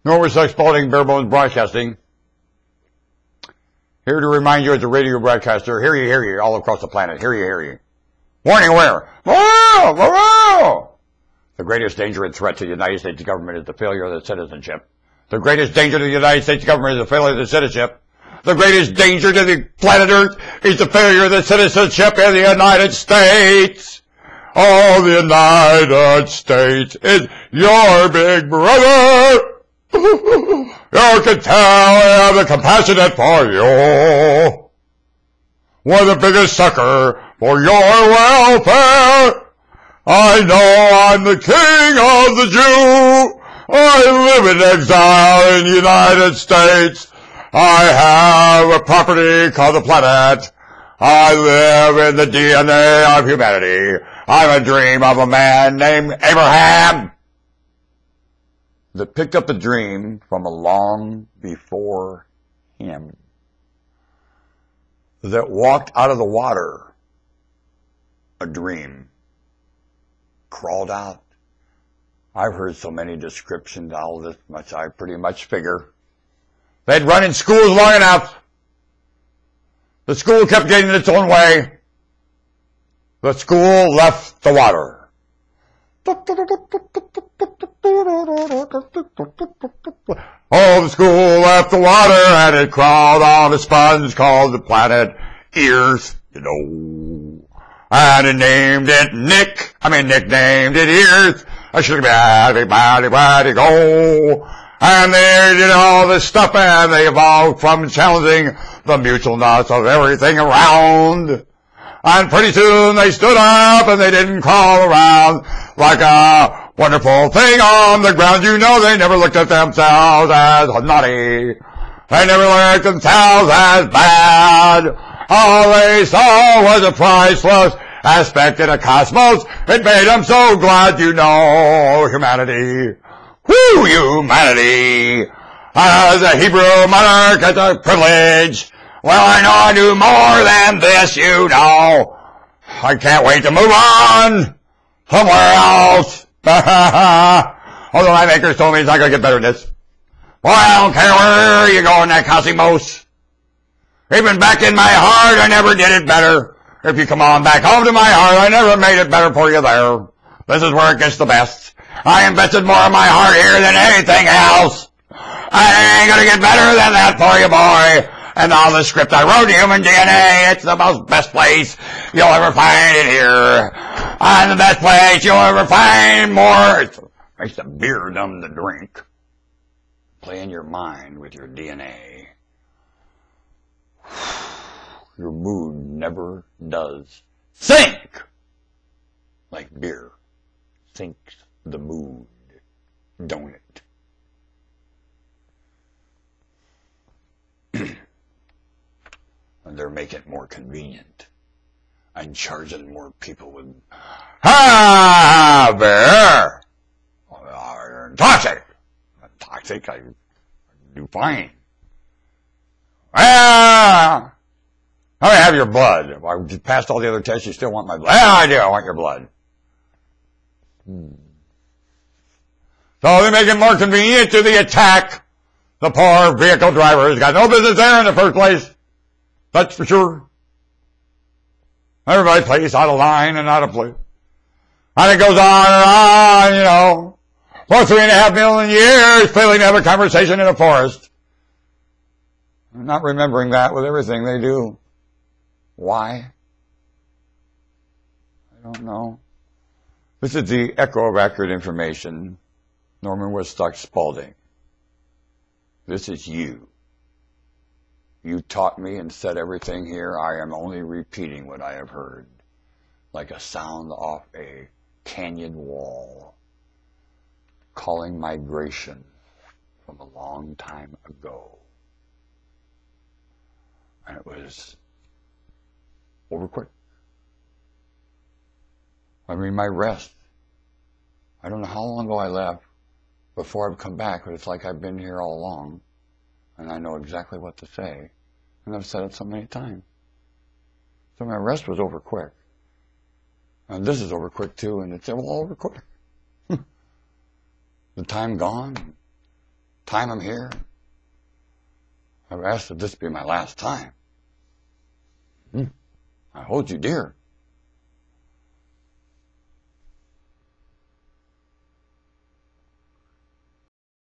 Norman Suck Spalding, Bare Bones Broadcasting. Here to remind you as a radio broadcaster, hear you, all across the planet. Hear you. Warning aware. Whoa, whoa, whoa. The greatest danger and threat to the United States government is the failure of the citizenship. The greatest danger to the United States government is the failure of the citizenship. The greatest danger to the planet Earth is the failure of the citizenship in the United States. Oh, the United States is your big brother. You can tell I have the compassionate for you. We're the biggest sucker for your welfare. I know I'm the king of the Jew. I live in exile in the United States. I have a property called the planet. I live in the DNA of humanity. I'm a dream of a man named Abraham that picked up the dream from a long before him, that walked out of the water, a dream, crawled out. I've heard so many descriptions, all this much I pretty much figure. They'd run in schools long enough. The school kept getting its own way. The school left the water. Oh, the school left the water and it crawled on a sponge called the planet Earth, you know. And it nicknamed it Earth. I should be body go. And they did all this stuff and they evolved from challenging the mutualness of everything around. And pretty soon they stood up and they didn't crawl around like a wonderful thing on the ground. You know, they never looked at themselves as naughty. They never looked at themselves as bad. All they saw was a priceless aspect in a cosmos. It made them so glad, you know, humanity. Whoo, humanity. As a Hebrew monarch, it's a privilege. Well, I know I do more than this, you know. I can't wait to move on somewhere else. Although my makers told me it's not going to get better than this. Boy, I don't care where you go in that cosmos. Even back in my heart, I never did it better. If you come on back home to my heart, I never made it better for you there. This is where it gets the best. I invested more of my heart here than anything else. I ain't going to get better than that for you, boy. And all the script I wrote, Human DNA, it's the most best place you'll ever find it here. And the best place you'll ever find more. It makes the beer dumb to drink. Play in your mind with your DNA. Your mood never does sink like beer sinks the mood, don't it? And they're making it more convenient and charging more people with beer. Toxic. Toxic, I do fine. Let me have your blood. If I just passed all the other tests, you still want my blood? Yeah, I do. I want your blood. So they make it more convenient to the attack. The poor vehicle driver has got no business there in the first place. That's for sure. Everybody plays out of line and out of place. And it goes on and on, you know. For 3.5 million years, failing to have a conversation in a forest. I'm not remembering that with everything they do. Why? I don't know. This is the echo of accurate information. Norman Woodstock Spalding. This is you. You taught me and said everything here. I am only repeating what I have heard, like a sound off a canyon wall, calling migration from a long time ago. And it was over quick. I mean, my rest. I don't know how long ago I left before I've come back, but it's like I've been here all along, and I know exactly what to say, and I've said it so many times. So my rest was over quick. And this is over quick too, and it's all over quick. The time gone, time I'm here, I've asked that this be my last time. I hold you dear.